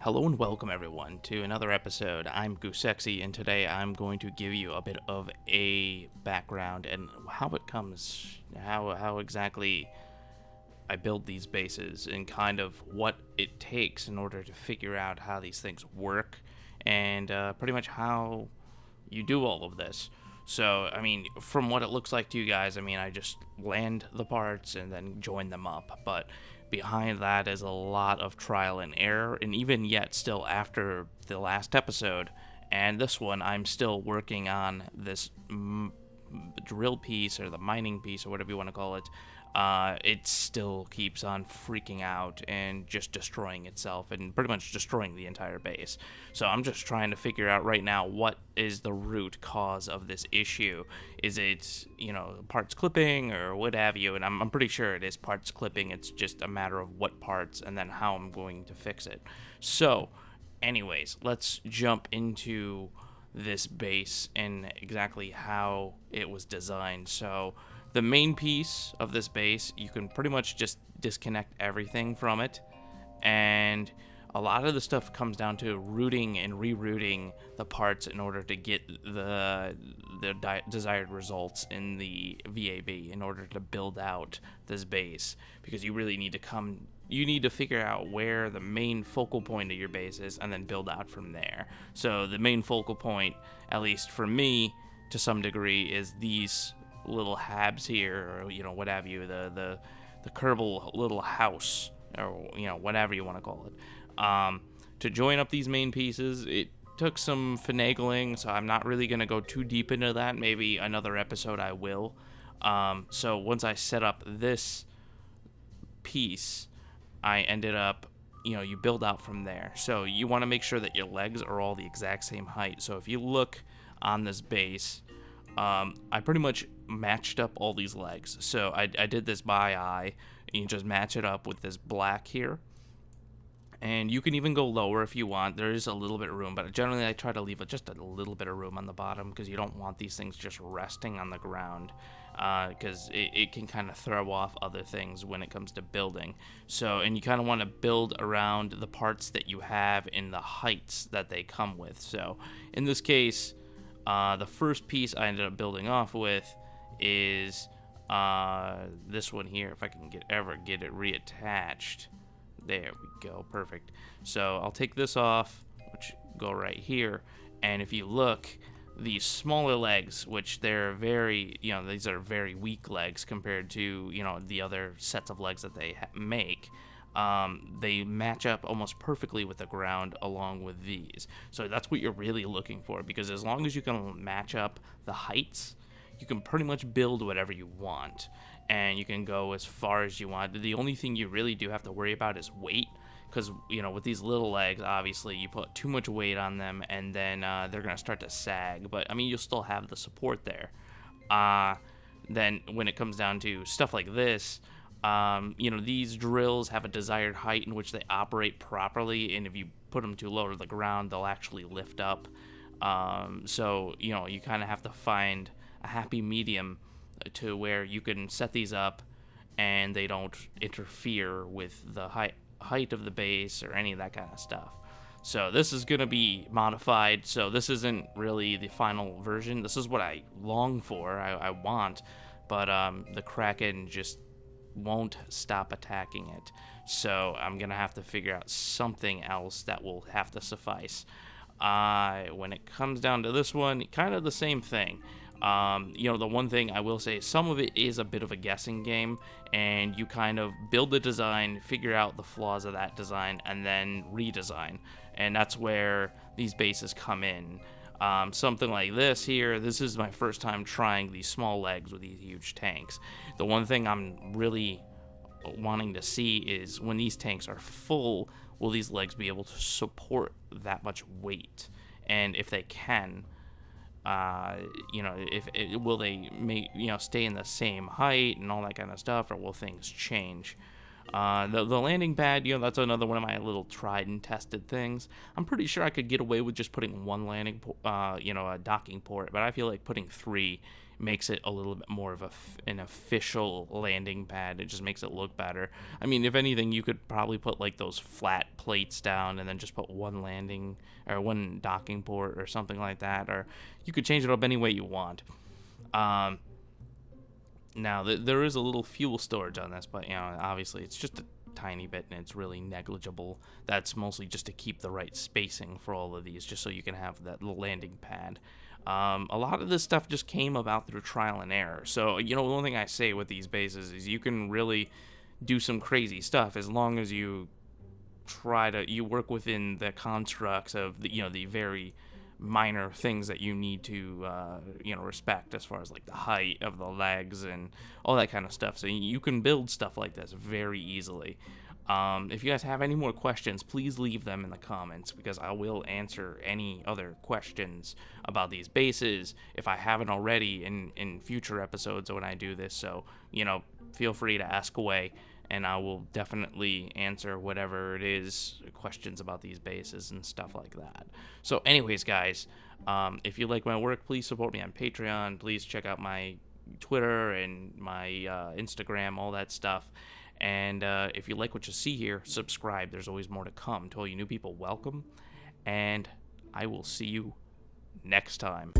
Hello and welcome everyone to another episode. I'm Goosexi, and today I'm going to give you a bit of a background and how it comes, how exactly I build these bases, and kind of what it takes in order to figure out how these things work, and pretty much how you do all of this. So, from what it looks like to you guys, I just land the parts and then join them up. But behind that is a lot of trial and error, and even yet, still after the last episode and this one, I'm still working on this drill piece or the mining piece or whatever you want to call it. It still keeps on freaking out and just destroying itself and pretty much destroying the entire base. So I'm just trying to figure out right now what is the root cause of this issue. Is it, parts clipping or what have you? And I'm pretty sure it is parts clipping. It's just a matter of what parts and then how I'm going to fix it. So, anyways, let's jump into this base and exactly how it was designed. So the main piece of this base, you can pretty much just disconnect everything from it, and a lot of the stuff comes down to routing and rerouting the parts in order to get the desired results in the VAB in order to build out this base, because you really need to figure out where the main focal point of your base is and then build out from there. So the main focal point, at least for me to some degree, is these little habs here, or what have you, the Kerbal little house, or whatever you want to call it. To join up these main pieces, it took some finagling, so I'm not really going to go too deep into that. Maybe another episode I will. So once I set up this piece, I ended up, you build out from there. So you want to make sure that your legs are all the exact same height. So if you look on this base, I pretty much matched up all these legs. So I did this by eye, and you just match it up with this black here. And you can even go lower if you want. There is a little bit of room, but generally I try to leave just a little bit of room on the bottom, because you don't want these things just resting on the ground, because it can kind of throw off other things when it comes to building. So, and you kind of want to build around the parts that you have in the heights that they come with. So in this case, the first piece I ended up building off with is this one here. If I can ever get it reattached. There we go, perfect. So I'll take this off, which go right here, and if you look, these smaller legs, which they're very, these are very weak legs compared to, the other sets of legs that they make. They match up almost perfectly with the ground along with these. So that's what you're really looking for, because as long as you can match up the heights, you can pretty much build whatever you want, and you can go as far as you want. The only thing you really do have to worry about is weight, because, with these little legs, obviously, you put too much weight on them, and then they're going to start to sag, but, you'll still have the support there. Then when it comes down to stuff like this, these drills have a desired height in which they operate properly, and if you put them too low to the ground, they'll actually lift up. So, you kind of have to find a happy medium to where you can set these up and they don't interfere with the height of the base or any of that kind of stuff. So this is going to be modified, so this isn't really the final version. This is what I long for, I want, but the Kraken just won't stop attacking it. So I'm going to have to figure out something else that will have to suffice. When it comes down to this one, kind of the same thing. The one thing I will say, some of it is a bit of a guessing game, and you kind of build the design, figure out the flaws of that design, and then redesign. And that's where these bases come in. Something like this here, this is my first time trying these small legs with these huge tanks. The one thing I'm really wanting to see is when these tanks are full, will these legs be able to support that much weight? And if they can, will they stay in the same height and all that kind of stuff, or will things change? The landing pad, that's another one of my little tried and tested things. I'm pretty sure I could get away with just putting one landing, a docking port, but I feel like putting 3 makes it a little bit more of an official landing pad. It just makes it look better. I mean, if anything, you could probably put like those flat plates down and then just put one landing or one docking port or something like that, or you could change it up any way you want. Now, there is a little fuel storage on this, but, obviously it's just a tiny bit and it's really negligible. That's mostly just to keep the right spacing for all of these, just so you can have that landing pad. A lot of this stuff just came about through trial and error. So, the one thing I say with these bases is you can really do some crazy stuff as long as you you work within the constructs of the very minor things that you need to respect, as far as like the height of the legs and all that kind of stuff. So you can build stuff like this very easily. If you guys have any more questions, please leave them in the comments, because I will answer any other questions about these bases if I haven't already in future episodes when I do this. So feel free to ask away, and I will definitely answer whatever it is, questions about these bases and stuff like that. So anyways, guys, if you like my work, please support me on Patreon. Please check out my Twitter and my Instagram, all that stuff. And if you like what you see here, subscribe. There's always more to come. To all you new people, welcome. And I will see you next time.